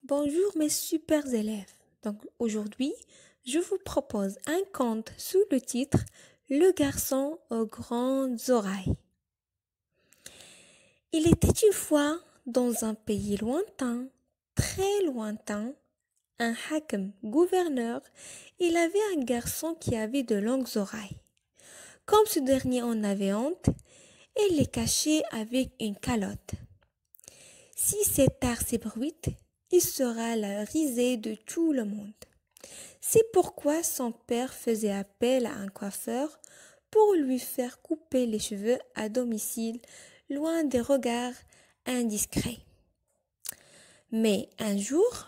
Bonjour mes super élèves. Donc aujourd'hui, je vous propose un conte sous le titre Le garçon aux grandes oreilles. Il était une fois dans un pays lointain, très lointain, un hakim, gouverneur, il avait un garçon qui avait de longues oreilles. Comme ce dernier en avait honte, il les cachait avec une calotte. Si cet art s'ébruite, il sera la risée de tout le monde. C'est pourquoi son père faisait appel à un coiffeur pour lui faire couper les cheveux à domicile, loin des regards indiscrets. Mais un jour,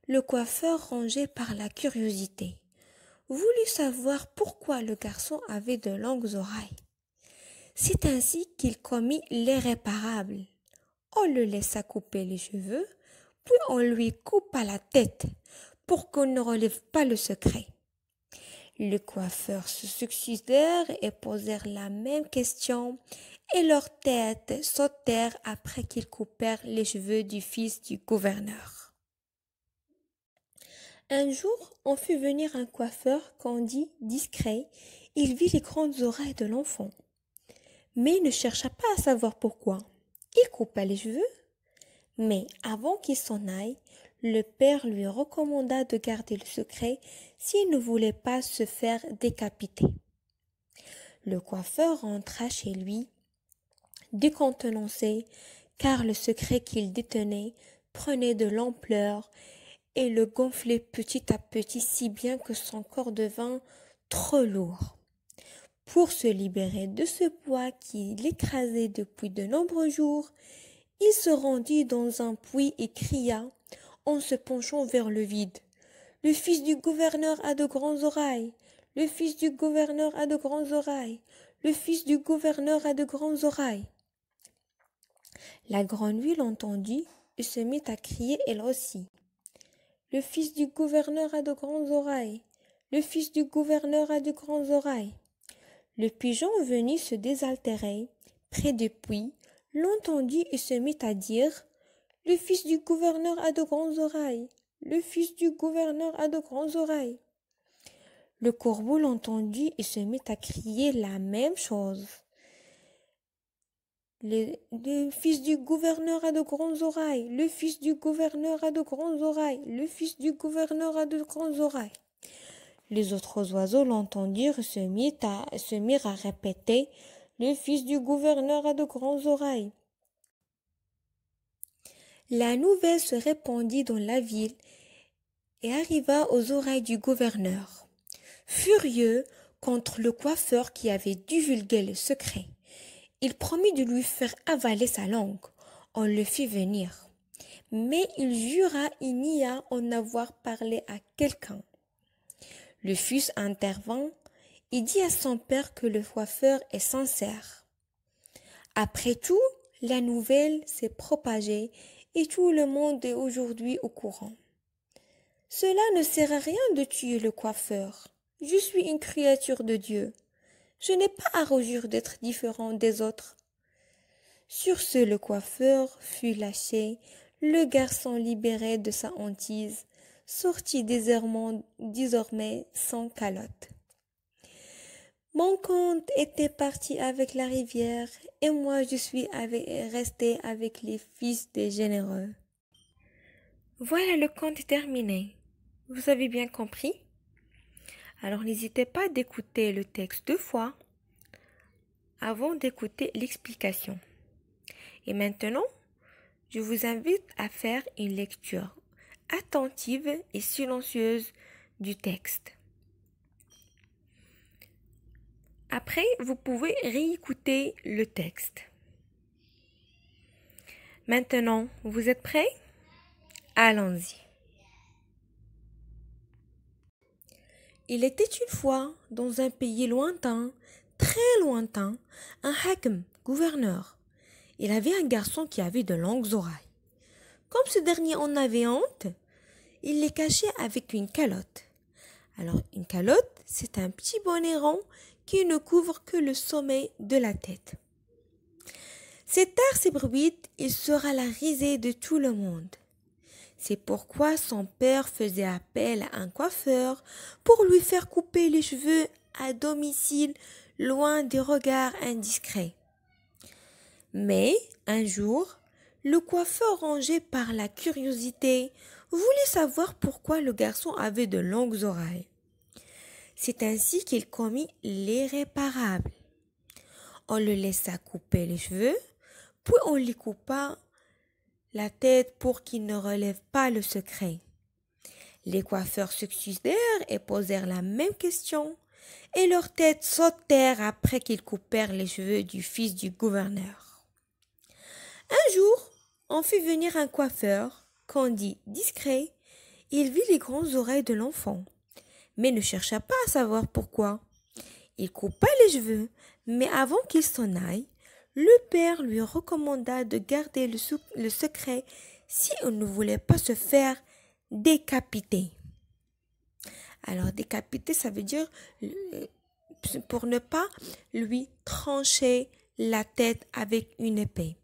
le coiffeur, rongé par la curiosité, voulut savoir pourquoi le garçon avait de longues oreilles. C'est ainsi qu'il commit l'irréparable. On le laissa couper les cheveux, puis on lui coupa la tête pour qu'on ne relève pas le secret. Les coiffeurs se succédèrent et posèrent la même question, et leurs têtes sautèrent après qu'ils coupèrent les cheveux du fils du gouverneur. Un jour, on fit venir un coiffeur qu'on dit discret. Il vit les grandes oreilles de l'enfant, mais ne chercha pas à savoir pourquoi. Il coupa les cheveux, mais avant qu'il s'en aille, le père lui recommanda de garder le secret s'il ne voulait pas se faire décapiter. Le coiffeur rentra chez lui, décontenancé, car le secret qu'il détenait prenait de l'ampleur et le gonflait petit à petit si bien que son corps devint trop lourd. Pour se libérer de ce poids qui l'écrasait depuis de nombreux jours, il se rendit dans un puits et cria, en se penchant vers le vide. « Le fils du gouverneur a de grandes oreilles. Le fils du gouverneur a de grandes oreilles. Le fils du gouverneur a de grandes oreilles. » La grenouille l'entendit et se mit à crier elle aussi. « Le fils du gouverneur a de grandes oreilles. Le fils du gouverneur a de grandes oreilles. » Le pigeon venait se désaltérer près du puits, l'entendit et se mit à dire « Le fils du gouverneur a de grandes oreilles. Le fils du gouverneur a de grandes oreilles. » Le corbeau l'entendit et se mit à crier la même chose. Le fils du gouverneur a de grandes oreilles. Le fils du gouverneur a de grandes oreilles. Le fils du gouverneur a de grandes oreilles. Les autres oiseaux l'entendirent et se mirent à répéter « Le fils du gouverneur a de grandes oreilles. » La nouvelle se répandit dans la ville et arriva aux oreilles du gouverneur. Furieux contre le coiffeur qui avait divulgué le secret, il promit de lui faire avaler sa langue. On le fit venir, mais il jura il nia en avoir parlé à quelqu'un. Le fils intervint et dit à son père que le coiffeur est sincère. Après tout, la nouvelle s'est propagée et tout le monde est aujourd'hui au courant. Cela ne sert à rien de tuer le coiffeur. Je suis une créature de Dieu. Je n'ai pas à rougir d'être différent des autres. Sur ce, le coiffeur fut lâché, le garçon libéré de sa hantise, sortit désormais sans calotte. Mon conte était parti avec la rivière et moi je suis resté avec les fils des généreux. Voilà, le conte est terminé. Vous avez bien compris? Alors n'hésitez pas d'écouter le texte 2 fois avant d'écouter l'explication. Et maintenant, je vous invite à faire une lecture attentive et silencieuse du texte. Après, vous pouvez réécouter le texte. Maintenant, vous êtes prêts? Allons-y. Il était une fois, dans un pays lointain, très lointain, un hakim, gouverneur. Il avait un garçon qui avait de longues oreilles. Comme ce dernier en avait honte, il les cachait avec une calotte. Alors, une calotte, c'est un petit bonnet rond qui ne couvre que le sommet de la tête. Cet art s'ébruite, il sera la risée de tout le monde. C'est pourquoi son père faisait appel à un coiffeur pour lui faire couper les cheveux à domicile, loin des regards indiscrets. Mais, un jour, le coiffeur, rongé par la curiosité, voulait savoir pourquoi le garçon avait de longues oreilles. C'est ainsi qu'il commit l'irréparable. On le laissa couper les cheveux, puis on lui coupa la tête pour qu'il ne relève pas le secret. Les coiffeurs succédèrent et posèrent la même question, et leurs têtes sautèrent après qu'ils coupèrent les cheveux du fils du gouverneur. Un jour, on fit venir un coiffeur, qu'on dit discret. Il vit les grandes oreilles de l'enfant, mais ne chercha pas à savoir pourquoi. Il coupa les cheveux, mais avant qu'il s'en aille, le père lui recommanda de garder le secret si on ne voulait pas se faire décapiter. Alors décapiter, ça veut dire pour ne pas lui trancher la tête avec une épée.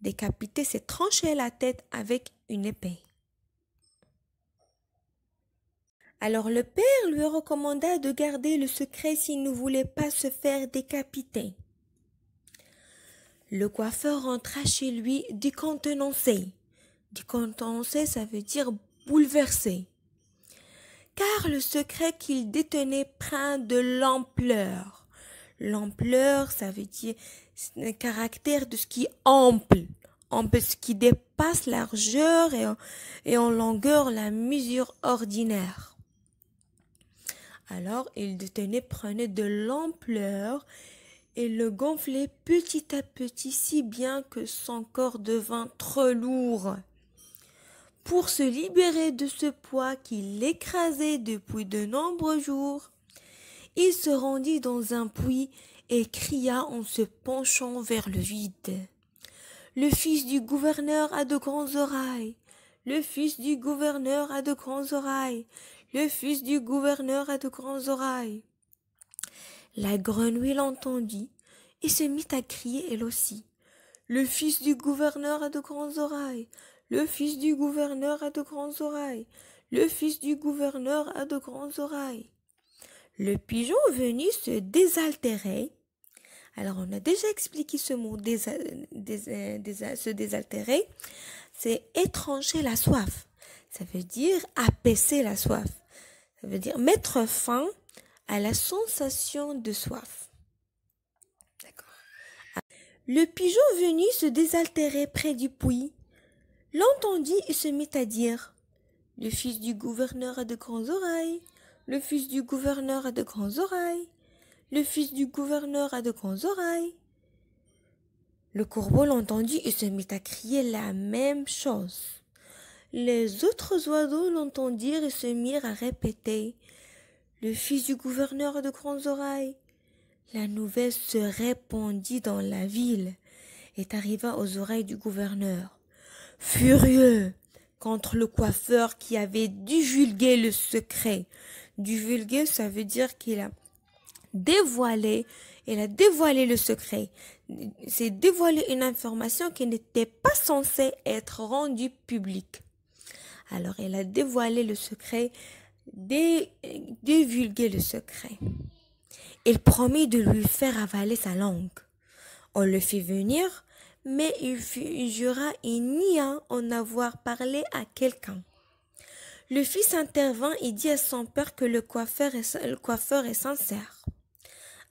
Décapiter, c'est trancher la tête avec une épée. Alors le père lui recommanda de garder le secret s'il ne voulait pas se faire décapiter. Le coiffeur rentra chez lui décontenancé. Décontenancé, ça veut dire bouleversé. Car le secret qu'il détenait prend de l'ampleur. L'ampleur, ça veut dire le caractère de ce qui est ample, ce qui dépasse largeur et en longueur la mesure ordinaire. Alors, il prenait de l'ampleur et le gonflait petit à petit si bien que son corps devint trop lourd. Pour se libérer de ce poids qui l'écrasait depuis de nombreux jours, il se rendit dans un puits et cria en se penchant vers le vide. Le fils du gouverneur a de grandes oreilles. Le fils du gouverneur a de grandes oreilles. Le fils du gouverneur a de grandes oreilles. La grenouille l'entendit et se mit à crier elle aussi. Le fils du gouverneur a de grandes oreilles. Le fils du gouverneur a de grandes oreilles. Le fils du gouverneur a de grandes oreilles. Le pigeon venu se désaltérer. Alors on a déjà expliqué ce mot se désaltérer. C'est étrancher la soif. Ça veut dire apaiser la soif. Ça veut dire mettre fin à la sensation de soif. D'accord. Le pigeon venu se désaltérer près du puits l'entendit et se mit à dire « Le fils du gouverneur a de grandes oreilles. Le fils du gouverneur a de grandes oreilles. Le fils du gouverneur a de grandes oreilles. » Le corbeau l'entendit et se mit à crier la même chose. Les autres oiseaux l'entendirent et se mirent à répéter « Le fils du gouverneur a de grandes oreilles. » La nouvelle se répandit dans la ville et arriva aux oreilles du gouverneur. Furieux contre le coiffeur qui avait divulgué le secret. Divulgué, ça veut dire qu'il a dévoilé le secret. C'est dévoiler une information qui n'était pas censée être rendue publique. Alors, il a dévoilé le secret, divulgué le secret. Il promit de lui faire avaler sa langue. On le fit venir, mais il jura et nia en avoir parlé à quelqu'un. Le fils intervint et dit à son père que le coiffeur est sincère.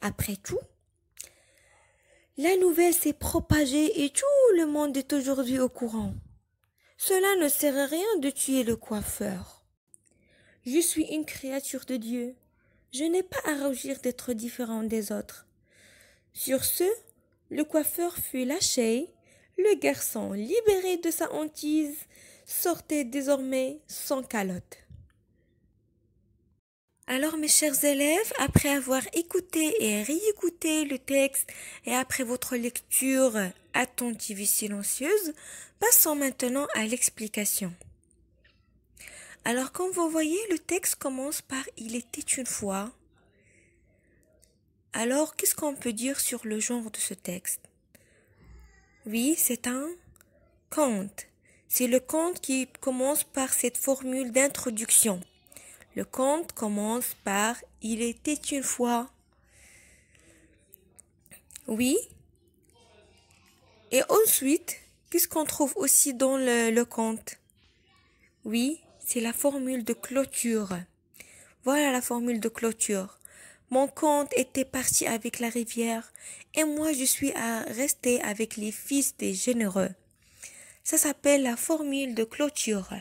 Après tout, la nouvelle s'est propagée et tout le monde est aujourd'hui au courant. Cela ne sert à rien de tuer le coiffeur. Je suis une créature de Dieu. Je n'ai pas à rougir d'être différent des autres. Sur ce, le coiffeur fut lâché, le garçon, libéré de sa hantise, sortait désormais sans calotte. Alors mes chers élèves, après avoir écouté et réécouté le texte et après votre lecture attentive et silencieuse, passons maintenant à l'explication. Alors comme vous voyez, le texte commence par « Il était une fois ». Alors qu'est-ce qu'on peut dire sur le genre de ce texte? Oui, c'est un conte. C'est le conte qui commence par cette formule d'introduction. Le conte commence par « Il était une fois ». Oui. Et ensuite, qu'est-ce qu'on trouve aussi dans le conte? Oui, c'est la formule de clôture. Voilà la formule de clôture. Mon conte était parti avec la rivière et moi je suis resté avec les fils des généreux. Ça s'appelle la formule de clôture.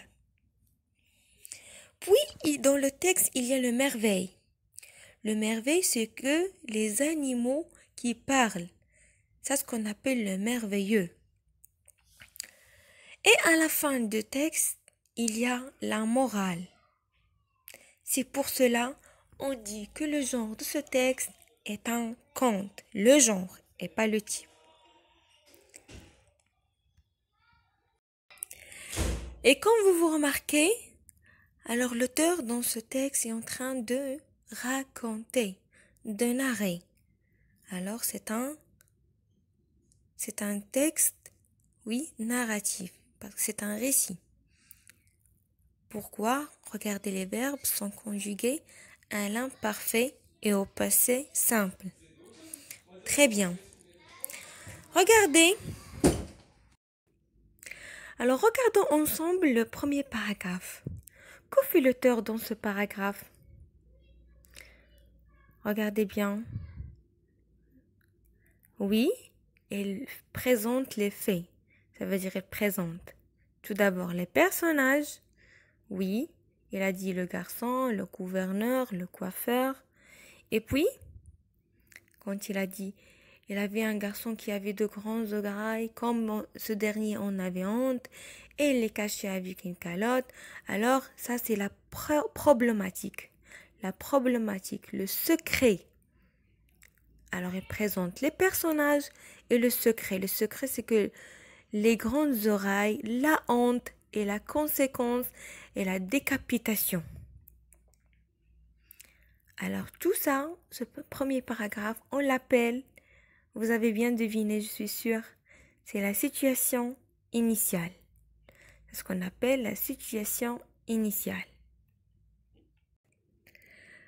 Puis, dans le texte, il y a le merveille. Le merveille, c'est que les animaux qui parlent. C'est ce qu'on appelle le merveilleux. Et à la fin du texte, il y a la morale. C'est pour cela on dit que le genre de ce texte est un conte. Le genre et pas le type. Et comme vous remarquez, alors l'auteur dans ce texte est en train de raconter, de narrer. Alors c'est un texte, oui, narratif, parce que c'est un récit. Pourquoi? Regardez, les verbes sont conjugués à l'imparfait et au passé simple. Très bien. Regardez. Alors regardons ensemble le premier paragraphe. Que fait l'auteur dans ce paragraphe? Regardez bien. Oui, il présente les faits. Ça veut dire il présente. Tout d'abord les personnages. Oui, il a dit le garçon, le gouverneur, le coiffeur. Et puis, quand il a dit, il avait un garçon qui avait de grands oreilles, comme ce dernier en avait honte, et il les cachait avec une calotte. Alors, ça c'est la problématique. La problématique, le secret. Alors, il présente les personnages et le secret. Le secret, c'est que les grandes oreilles, la honte et la conséquence et la décapitation. Alors, tout ça, ce premier paragraphe, on l'appelle, vous avez bien deviné, je suis sûre, c'est la situation initiale. C'est ce qu'on appelle la situation initiale.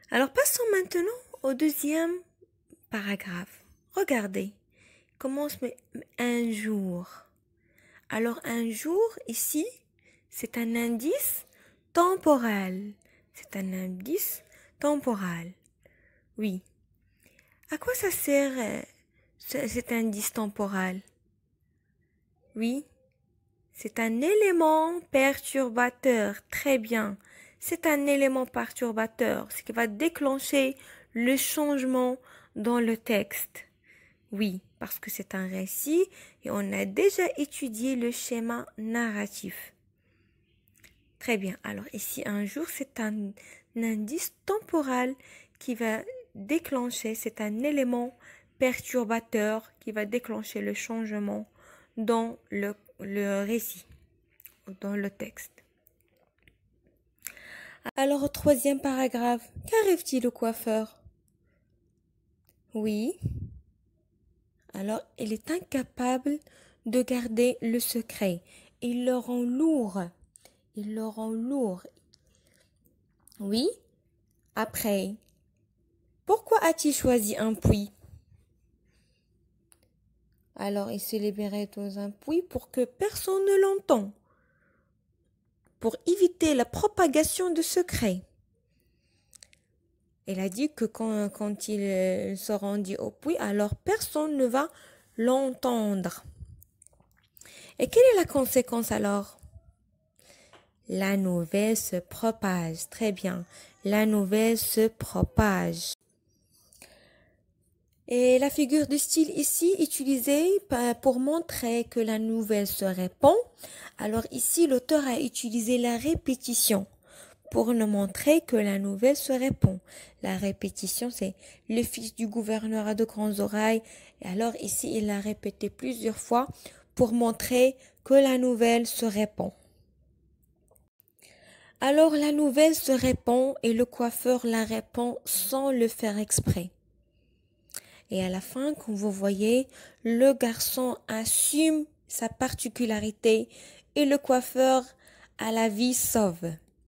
Alors, passons maintenant au deuxième paragraphe. Regardez, commence un jour. Alors, un jour, ici, c'est un indice temporel. C'est un indice temporel. Oui. À quoi ça sert cet indice temporel? Oui. C'est un élément perturbateur. Très bien. C'est un élément perturbateur, ce qui va déclencher le changement dans le texte. Oui, parce que c'est un récit et on a déjà étudié le schéma narratif. Très bien. Alors ici, un jour, c'est un indice temporel qui va déclencher, c'est un élément perturbateur qui va déclencher le changement dans le récit, dans le texte. Alors au troisième paragraphe, qu'arrive-t-il au coiffeur? Oui. Alors il est incapable de garder le secret. Il le rend lourd. Il le rend lourd. Oui. Après, pourquoi a-t-il choisi un puits? Alors il se libérait dans un puits pour que personne ne l'entende, pour éviter la propagation de secrets. Il a dit que quand il se rendit au puits, alors personne ne va l'entendre. Et quelle est la conséquence alors? La nouvelle se propage. Très bien. La nouvelle se propage. Et la figure de style ici utilisée pour montrer que la nouvelle se répand. Alors ici, l'auteur a utilisé la répétition pour nous montrer que la nouvelle se répand. La répétition, c'est le fils du gouverneur a de grandes oreilles. Et alors ici, il l'a répété plusieurs fois pour montrer que la nouvelle se répand. Alors la nouvelle se répand et le coiffeur la répand sans le faire exprès. Et à la fin, comme vous voyez, le garçon assume sa particularité et le coiffeur a la vie sauve.